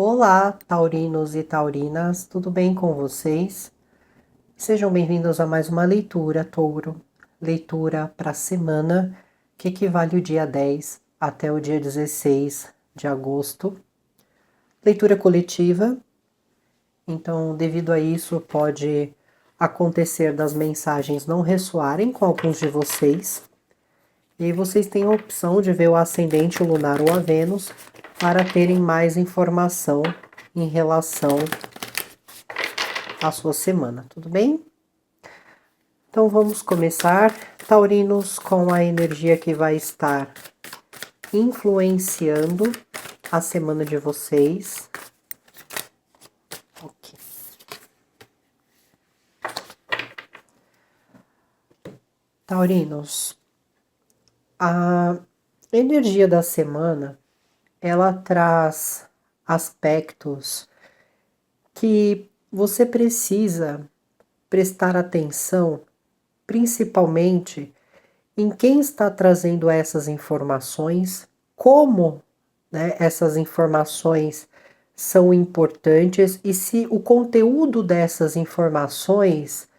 Olá, taurinos e taurinas, tudo bem com vocês? Sejam bem-vindos a mais uma leitura, Touro. Leitura para a semana, que equivale o dia 10 até o dia 16 de agosto. Leitura coletiva, então, devido a isso, pode acontecer das mensagens não ressoarem com alguns de vocês. E aí vocês têm a opção de ver o ascendente, o lunar ou a Vênus para terem mais informação em relação à sua semana, tudo bem? Então vamos começar, taurinos, com a energia que vai estar influenciando a semana de vocês. Ok. Taurinos, a energia da semana, ela traz aspectos que você precisa prestar atenção, principalmente em quem está trazendo essas informações, como, né, essas informações são importantes e se o conteúdo dessas informações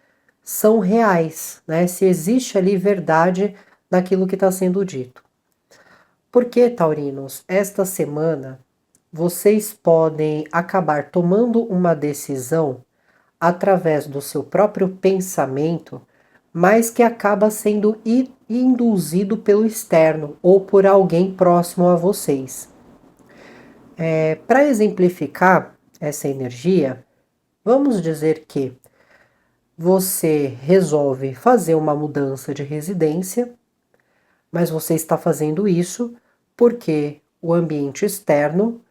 são reais, né, se existe ali verdade naquilo que está sendo dito. Porque, taurinos, esta semana vocês podem acabar tomando uma decisão através do seu próprio pensamento, mas que acaba sendo induzido pelo externo ou por alguém próximo a vocês. Para exemplificar essa energia, vamos dizer que você resolve fazer uma mudança de residência, mas você está fazendo isso porque o ambiente externo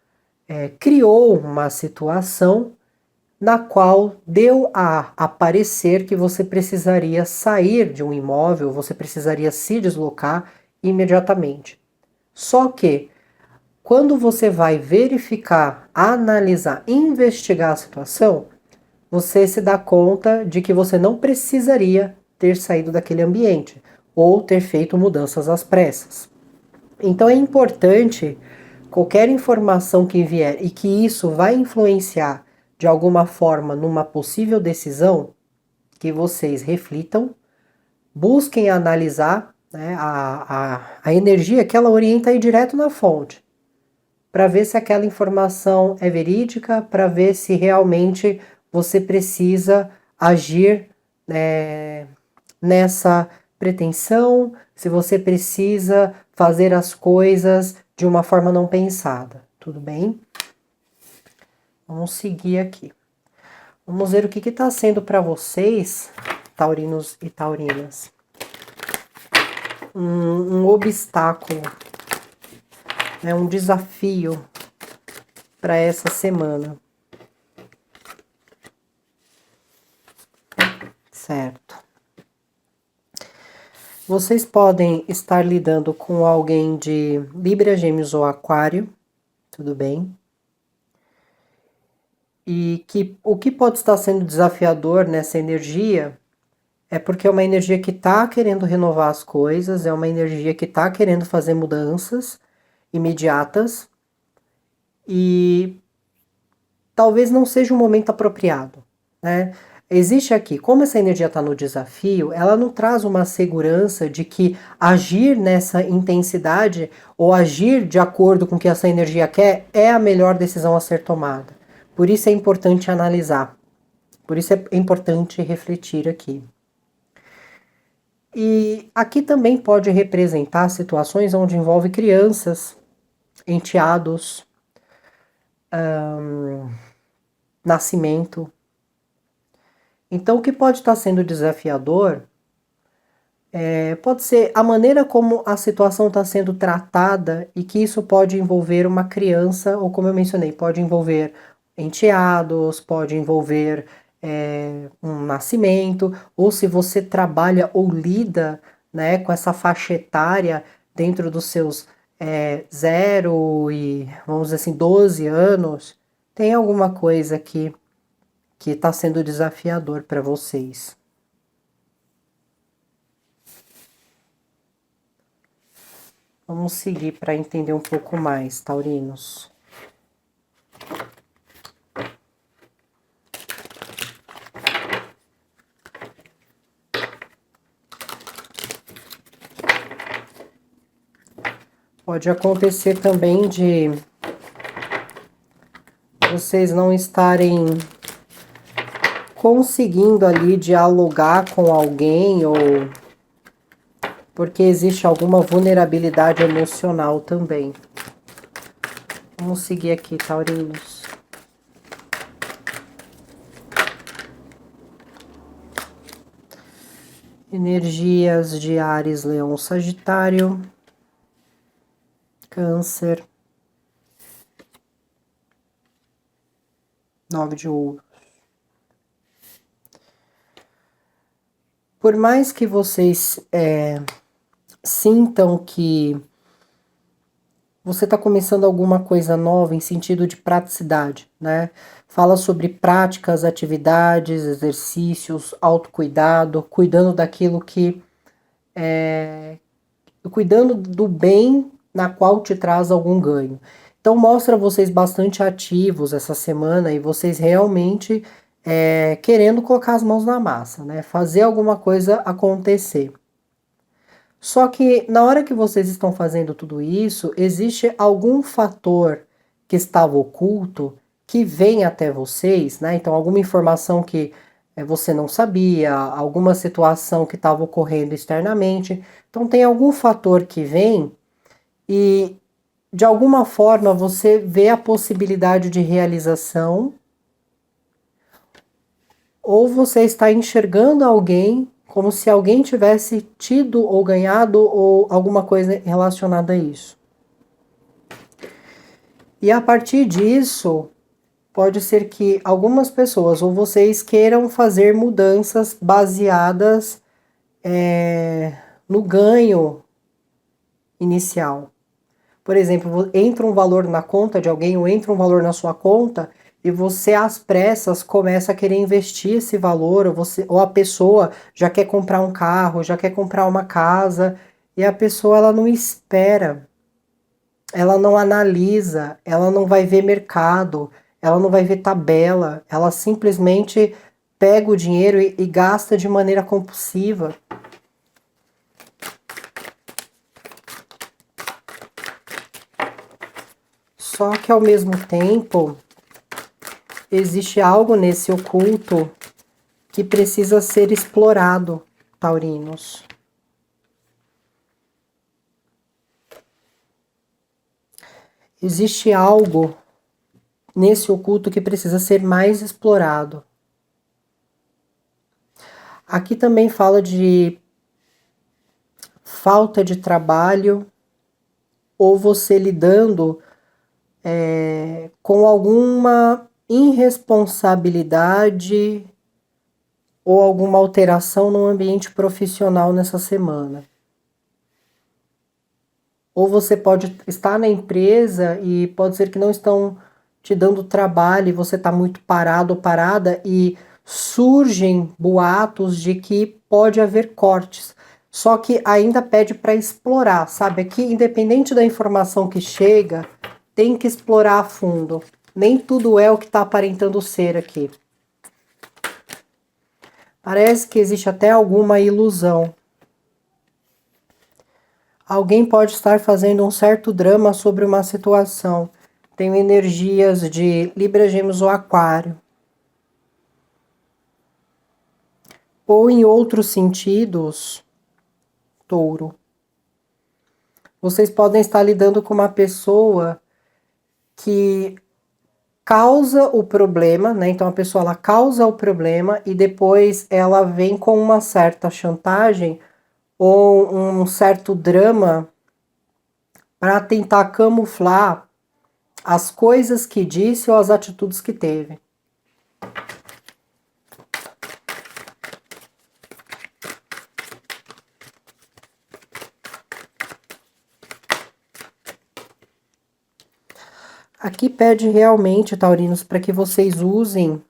criou uma situação na qual deu a aparecer que você precisaria sair de um imóvel, você precisaria se deslocar imediatamente. Só que, quando você vai verificar, analisar, investigar a situação, você se dá conta de que você não precisaria ter saído daquele ambiente ou ter feito mudanças às pressas. Então é importante qualquer informação que vier e que isso vai influenciar de alguma forma numa possível decisão, que vocês reflitam, busquem analisar, né, a energia que ela orienta aí direto na fonte, para ver se aquela informação é verídica, para ver se realmente você precisa agir nessa pretensão, se você precisa fazer as coisas de uma forma não pensada. Tudo bem? Vamos seguir aqui. Vamos ver o que está sendo para vocês, taurinos e taurinas. Um obstáculo, né, um desafio para essa semana. Certo. Vocês podem estar lidando com alguém de Libra, Gêmeos ou Aquário, tudo bem? E que o que pode estar sendo desafiador nessa energia é porque é uma energia que está querendo renovar as coisas, é uma energia que está querendo fazer mudanças imediatas e talvez não seja o momento apropriado, né? Existe aqui, como essa energia está no desafio, ela não traz uma segurança de que agir nessa intensidade ou agir de acordo com o que essa energia quer é a melhor decisão a ser tomada. Por isso é importante analisar, por isso é importante refletir aqui. E aqui também pode representar situações onde envolve crianças, enteados, nascimento. Então, o que pode estar sendo desafiador pode ser a maneira como a situação está sendo tratada e que isso pode envolver uma criança, ou como eu mencionei, pode envolver enteados, pode envolver um nascimento, ou se você trabalha ou lida, né, com essa faixa etária dentro dos seus 0 e, vamos dizer assim, 12 anos, tem alguma coisa que está sendo desafiador para vocês. Vamos seguir para entender um pouco mais, taurinos. Pode acontecer também de vocês não estarem conseguindo ali dialogar com alguém ou porque existe alguma vulnerabilidade emocional também. Vamos seguir aqui, taurinos. Energias de Áries, Leão, Sagitário, Câncer, 9 de ouros. Por mais que vocês sintam que você está começando alguma coisa nova em sentido de praticidade, né? Fala sobre práticas, atividades, exercícios, autocuidado, cuidando daquilo que cuidando do bem na qual te traz algum ganho. Então mostra vocês bastante ativos essa semana e vocês realmente querendo colocar as mãos na massa, né? Fazer alguma coisa acontecer. Só que na hora que vocês estão fazendo tudo isso, existe algum fator que estava oculto que vem até vocês, né? Então alguma informação que você não sabia, alguma situação que estava ocorrendo externamente. Então tem algum fator que vem e de alguma forma você vê a possibilidade de realização ou você está enxergando alguém como se alguém tivesse tido ou ganhado ou alguma coisa relacionada a isso. E a partir disso, pode ser que algumas pessoas ou vocês queiram fazer mudanças baseadas no ganho inicial. Por exemplo, entra um valor na conta de alguém ou entra um valor na sua conta e você às pressas começa a querer investir esse valor, ou a pessoa já quer comprar um carro, já quer comprar uma casa, e a pessoa ela não espera, ela não analisa, ela não vai ver mercado, ela não vai ver tabela, ela simplesmente pega o dinheiro e gasta de maneira compulsiva. Só que ao mesmo tempo existe algo nesse oculto que precisa ser explorado, taurinos. Existe algo nesse oculto que precisa ser mais explorado. Aqui também fala de falta de trabalho ou você lidando com alguma irresponsabilidade ou alguma alteração no ambiente profissional nessa semana. Ou você pode estar na empresa e pode ser que não estão te dando trabalho e você está muito parado ou parada e surgem boatos de que pode haver cortes. Só que ainda pede para explorar, sabe? Aqui, independente da informação que chega, tem que explorar a fundo. Nem tudo é o que está aparentando ser aqui. Parece que existe até alguma ilusão. Alguém pode estar fazendo um certo drama sobre uma situação. Tenho energias de Libra, Gêmeos ou Aquário. Ou em outros sentidos, Touro. Vocês podem estar lidando com uma pessoa que causa o problema, né? Então a pessoa ela causa o problema e depois ela vem com uma certa chantagem ou um certo drama para tentar camuflar as coisas que disse ou as atitudes que teve. Aqui pede realmente, taurinos, para que vocês usem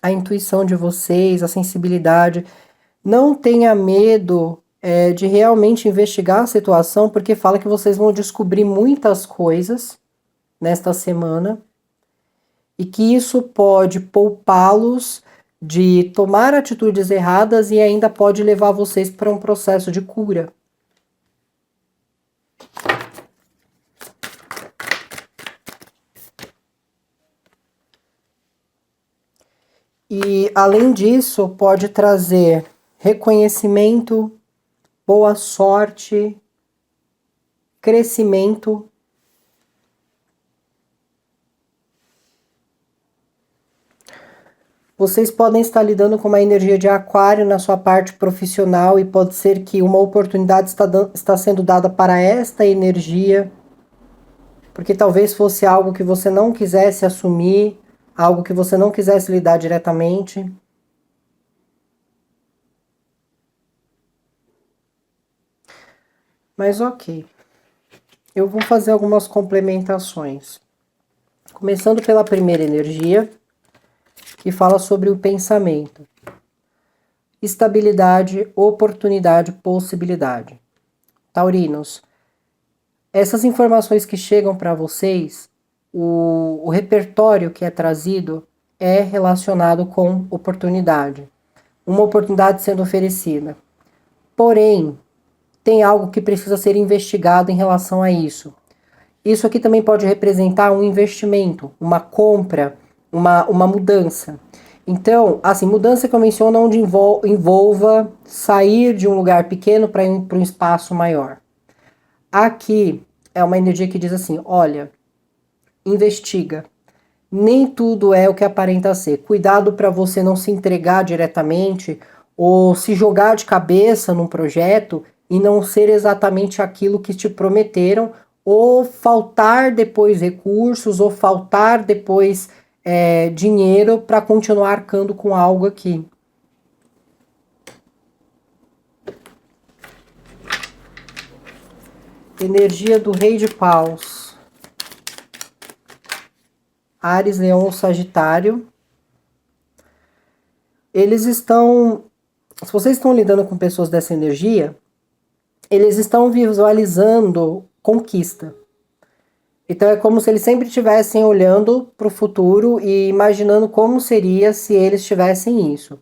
a intuição de vocês, a sensibilidade. Não tenha medo de realmente investigar a situação, porque fala que vocês vão descobrir muitas coisas nesta semana e que isso pode poupá-los de tomar atitudes erradas e ainda pode levar vocês para um processo de cura. E além disso, pode trazer reconhecimento, boa sorte, crescimento. Vocês podem estar lidando com uma energia de aquário na sua parte profissional e pode ser que uma oportunidade está sendo dada para esta energia, porque talvez fosse algo que você não quisesse assumir, algo que você não quisesse lidar diretamente. Mas ok, eu vou fazer algumas complementações. Começando pela primeira energia, que fala sobre o pensamento. Estabilidade, oportunidade, possibilidade. Taurinos, essas informações que chegam para vocês, o repertório que é trazido é relacionado com oportunidade. Uma oportunidade sendo oferecida. Porém, tem algo que precisa ser investigado em relação a isso. Isso aqui também pode representar um investimento, uma compra, uma mudança. Então, assim, mudança que eu menciono onde envolva sair de um lugar pequeno para ir para um espaço maior. Aqui é uma energia que diz assim, olha, investiga. Nem tudo é o que aparenta ser. Cuidado para você não se entregar diretamente ou se jogar de cabeça num projeto e não ser exatamente aquilo que te prometeram, ou faltar depois recursos, ou faltar depois dinheiro para continuar arcando com algo aqui. Energia do Rei de Paus. Áries, Leão ou Sagitário. Eles estão... Se vocês estão lidando com pessoas dessa energia, eles estão visualizando conquista. Então é como se eles sempre estivessem olhando para o futuro e imaginando como seria se eles tivessem isso.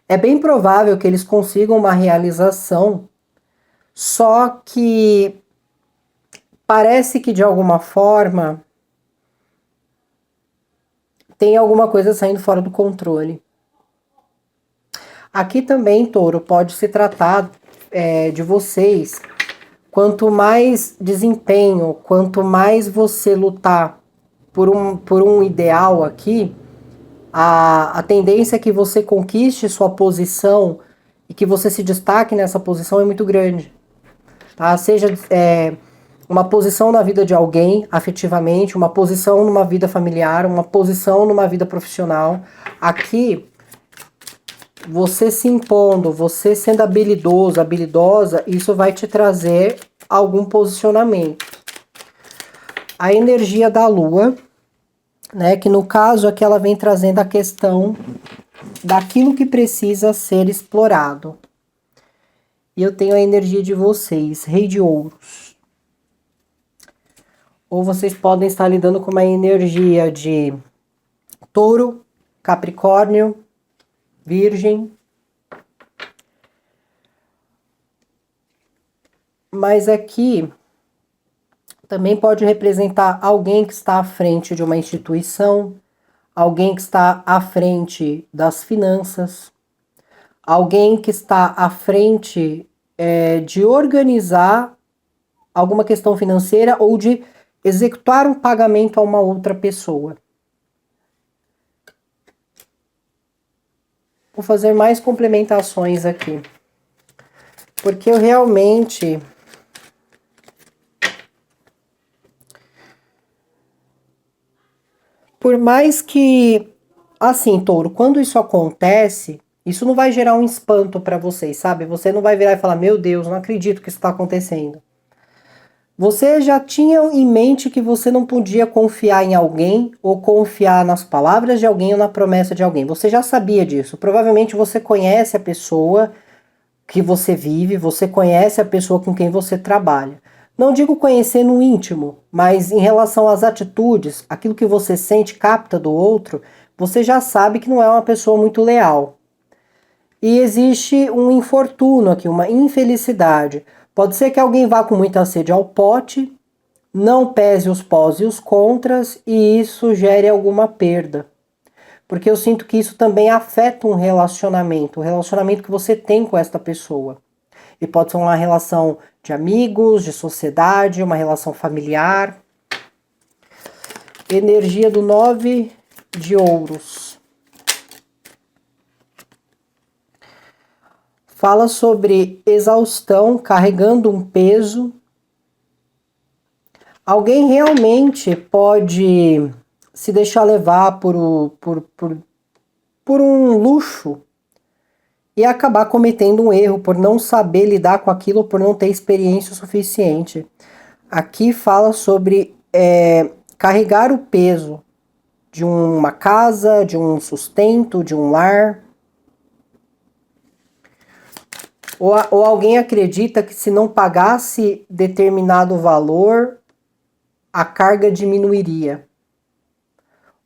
É bem provável que eles consigam uma realização, só que parece que de alguma forma tem alguma coisa saindo fora do controle. Aqui também, Touro, pode se tratar de vocês. Quanto mais desempenho, quanto mais você lutar por um ideal aqui, a tendência é que você conquiste sua posição e que você se destaque nessa posição é muito grande. Tá? Seja uma posição na vida de alguém, afetivamente, uma posição numa vida familiar, uma posição numa vida profissional. Aqui, você se impondo, você sendo habilidoso, habilidosa, isso vai te trazer algum posicionamento. A energia da Lua, né, que no caso aqui ela vem trazendo a questão daquilo que precisa ser explorado. E eu tenho a energia de vocês, Rei de Ouros. Ou vocês podem estar lidando com uma energia de Touro, Capricórnio, Virgem. Mas aqui também pode representar alguém que está à frente de uma instituição, alguém que está à frente das finanças, alguém que está à frente de organizar alguma questão financeira ou de executar um pagamento a uma outra pessoa. Vou fazer mais complementações aqui, porque eu realmente... Por mais que, assim, Touro, quando isso acontece, isso não vai gerar um espanto para vocês, sabe? Você não vai virar e falar, meu Deus, não acredito que isso está acontecendo. Você já tinha em mente que você não podia confiar em alguém ou confiar nas palavras de alguém ou na promessa de alguém. Você já sabia disso. Provavelmente você conhece a pessoa que você vive, você conhece a pessoa com quem você trabalha. Não digo conhecer no íntimo, mas em relação às atitudes, aquilo que você sente, capta do outro, você já sabe que não é uma pessoa muito leal. E existe um infortúnio aqui, uma infelicidade. Pode ser que alguém vá com muita sede ao pote, não pese os pós e os contras, e isso gere alguma perda. porque eu sinto que isso também afeta um relacionamento, o relacionamento que você tem com esta pessoa. E pode ser uma relação de amigos, de sociedade, uma relação familiar. Energia do 9 de ouros. Fala sobre exaustão, carregando um peso. Alguém realmente pode se deixar levar por um luxo e acabar cometendo um erro por não saber lidar com aquilo, por não ter experiência o suficiente. Aqui fala sobre carregar o peso de uma casa, de um sustento, de um lar. Ou alguém acredita que se não pagasse determinado valor, a carga diminuiria.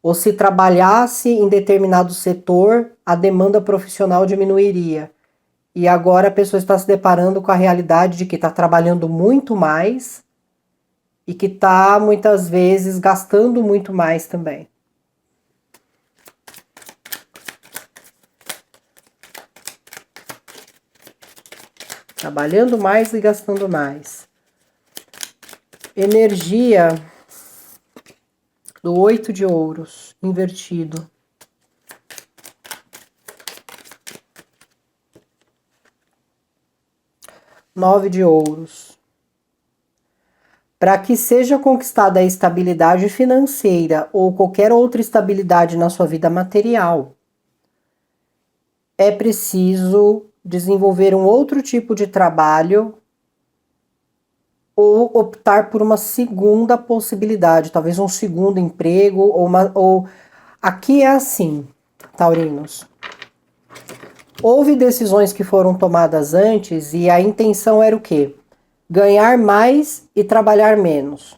Ou se trabalhasse em determinado setor, a demanda profissional diminuiria. E agora a pessoa está se deparando com a realidade de que está trabalhando muito mais e que está muitas vezes gastando muito mais também. Trabalhando mais e gastando mais. Energia do 8 de ouros, invertido. Nove de ouros. Para que seja conquistada a estabilidade financeira ou qualquer outra estabilidade na sua vida material, é preciso desenvolver um outro tipo de trabalho ou optar por uma segunda possibilidade, talvez um segundo emprego ou aqui é assim, taurinos. Houve decisões que foram tomadas antes e a intenção era o quê? Ganhar mais e trabalhar menos.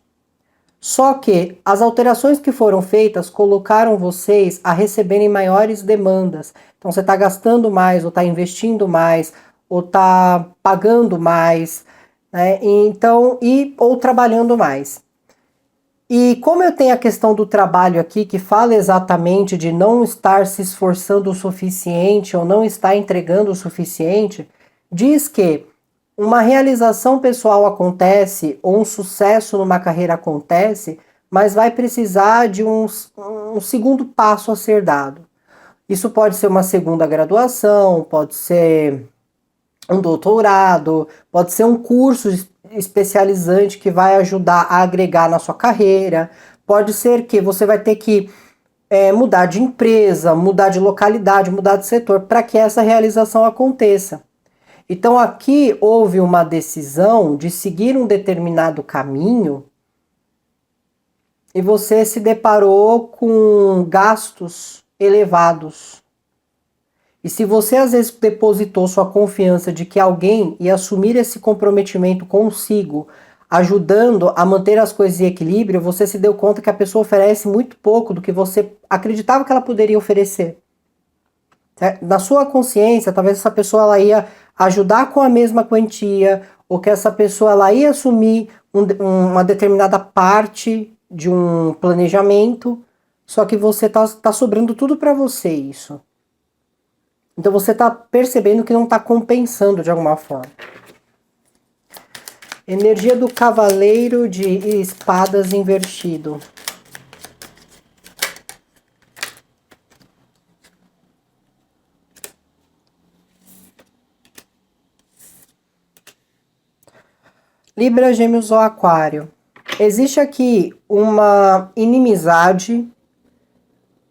Só que as alterações que foram feitas colocaram vocês a receberem maiores demandas. Então você está gastando mais, ou está investindo mais, ou está pagando mais, né? Então, ou trabalhando mais. E como eu tenho a questão do trabalho aqui, que fala exatamente de não estar se esforçando o suficiente ou não estar entregando o suficiente, diz que uma realização pessoal acontece, ou um sucesso numa carreira acontece, mas vai precisar de um segundo passo a ser dado. Isso pode ser uma segunda graduação, pode ser um doutorado, pode ser um curso especializante que vai ajudar a agregar na sua carreira, pode ser que você vai ter que mudar de empresa, mudar de localidade, mudar de setor, para que essa realização aconteça. Então aqui houve uma decisão de seguir um determinado caminho e você se deparou com gastos elevados. E se você às vezes depositou sua confiança de que alguém ia assumir esse comprometimento consigo, ajudando a manter as coisas em equilíbrio, você se deu conta que a pessoa oferece muito pouco do que você acreditava que ela poderia oferecer. Na sua consciência, talvez essa pessoa ela ia ajudar com a mesma quantia, ou que essa pessoa ela ia assumir uma determinada parte de um planejamento, só que você tá sobrando tudo para você isso. Então você está percebendo que não está compensando de alguma forma. Energia do cavaleiro de espadas invertido. Libra, Gêmeos ou Aquário. Existe aqui uma inimizade,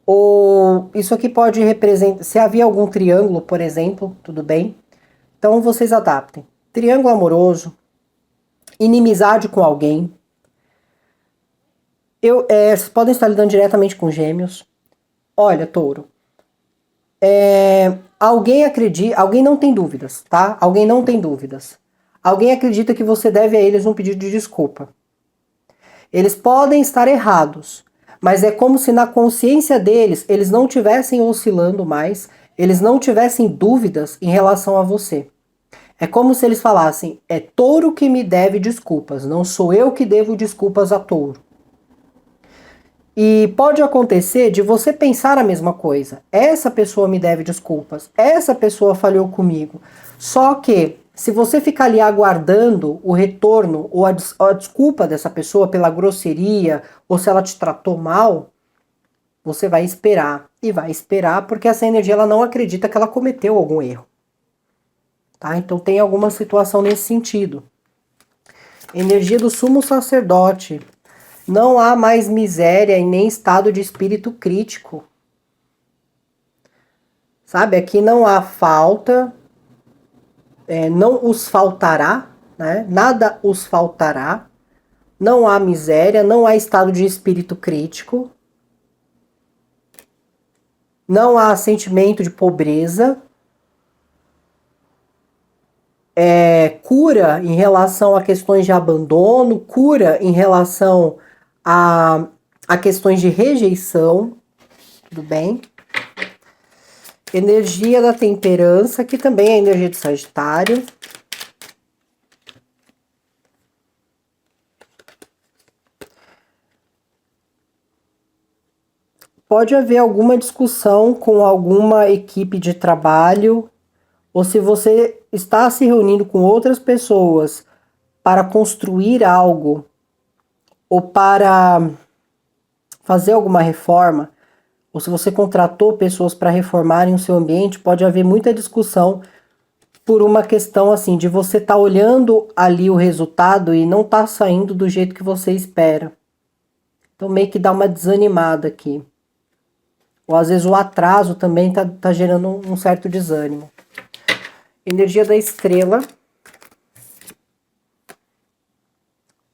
ou isso aqui pode representar, se havia algum triângulo, por exemplo, tudo bem? Então vocês adaptem. Triângulo amoroso, inimizade com alguém. Vocês podem estar lidando diretamente com Gêmeos. Olha, Touro. Alguém acredita, alguém não tem dúvidas, tá? Alguém não tem dúvidas. Alguém acredita que você deve a eles um pedido de desculpa. Eles podem estar errados, mas é como se na consciência deles, eles não tivessem oscilando mais, eles não tivessem dúvidas em relação a você. É como se eles falassem, é Touro que me deve desculpas, não sou eu que devo desculpas a Touro. E pode acontecer de você pensar a mesma coisa. Essa pessoa me deve desculpas. Essa pessoa falhou comigo. Só que, se você ficar ali aguardando o retorno ou a desculpa dessa pessoa pela grosseria ou se ela te tratou mal, você vai esperar. E vai esperar porque essa energia ela não acredita que ela cometeu algum erro. Tá? Então tem alguma situação nesse sentido. Energia do sumo sacerdote. Não há mais miséria e nem estado de espírito crítico. Sabe, aqui não há falta, não os faltará, né? Nada os faltará. Não há miséria, não há estado de espírito crítico. Não há sentimento de pobreza. Cura em relação a questões de abandono, cura em relação a questões de rejeição. Tudo bem? Energia da temperança, que também é energia de Sagitário. Pode haver alguma discussão com alguma equipe de trabalho, ou se você está se reunindo com outras pessoas para construir algo, ou para fazer alguma reforma, ou se você contratou pessoas para reformarem o seu ambiente, pode haver muita discussão por uma questão assim, de você estar olhando ali o resultado e não tá saindo do jeito que você espera. Então meio que dá uma desanimada aqui. Ou às vezes o atraso também tá gerando um certo desânimo. Energia da estrela.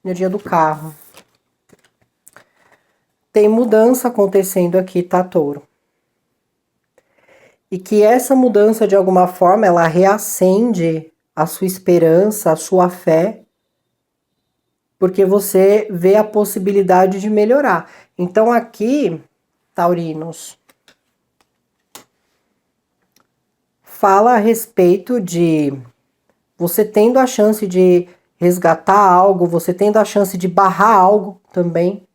Energia do carro. Tem mudança acontecendo aqui, tá, Touro? E que essa mudança, de alguma forma, ela reacende a sua esperança, a sua fé, porque você vê a possibilidade de melhorar. Então aqui, taurinos, fala a respeito de você tendo a chance de resgatar algo, você tendo a chance de barrar algo também.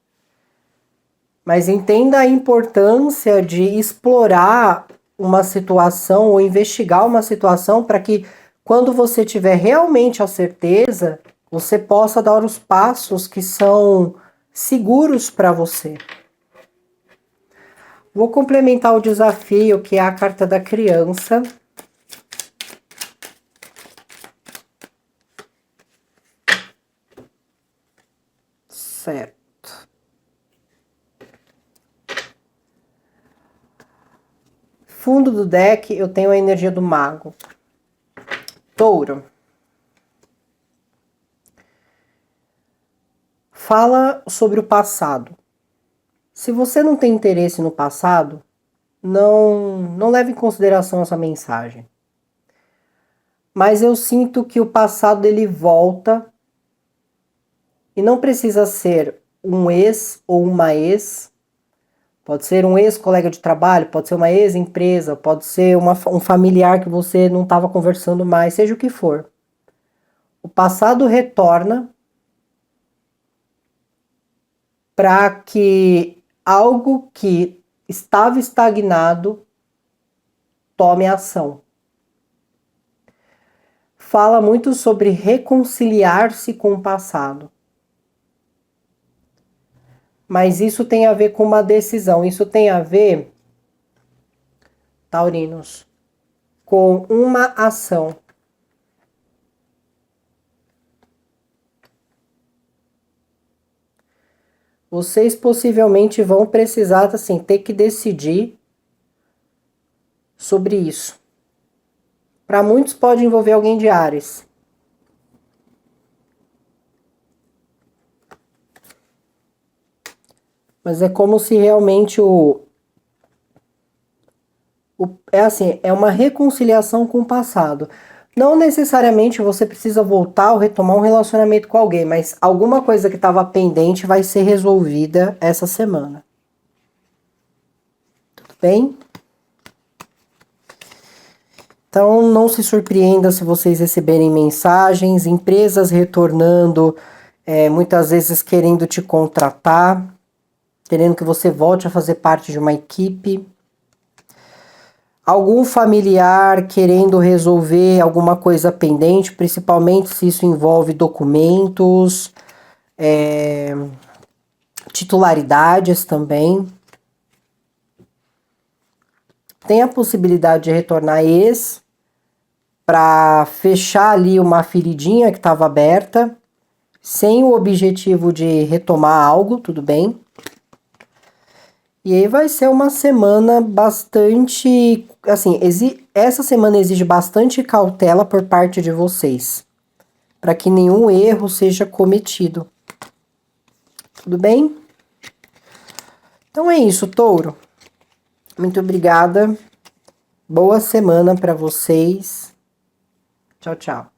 Mas entenda a importância de explorar uma situação ou investigar uma situação para que quando você tiver realmente a certeza, você possa dar os passos que são seguros para você. Vou complementar o desafio, que é a carta da criança. Certo. Fundo do deck, eu tenho a energia do mago. Touro. Fala sobre o passado. Se você não tem interesse no passado, não leve em consideração essa mensagem. Mas eu sinto que o passado ele volta e não precisa ser um ex ou uma ex. Pode ser um ex-colega de trabalho, pode ser uma ex-empresa, pode ser um familiar que você não estava conversando mais, seja o que for. O passado retorna para que algo que estava estagnado tome ação. Fala muito sobre reconciliar-se com o passado. Mas isso tem a ver com uma decisão, isso tem a ver, taurinos, com uma ação. Vocês possivelmente vão precisar, assim, ter que decidir sobre isso. Para muitos pode envolver alguém de Áries. Mas é como se realmente é assim, é uma reconciliação com o passado. Não necessariamente você precisa voltar ou retomar um relacionamento com alguém, mas alguma coisa que estava pendente vai ser resolvida essa semana. Tudo bem? Então não se surpreenda se vocês receberem mensagens, empresas retornando, muitas vezes querendo te contratar. querendo que você volte a fazer parte de uma equipe. Algum familiar querendo resolver alguma coisa pendente, principalmente se isso envolve documentos, titularidades também. Tem a possibilidade de retornar ex para fechar ali uma feridinha que estava aberta, sem o objetivo de retomar algo, tudo bem? E aí vai ser uma semana bastante, assim, essa semana exige bastante cautela por parte de vocês, para que nenhum erro seja cometido. Tudo bem? Então é isso, Touro. Muito obrigada. Boa semana para vocês. Tchau, tchau.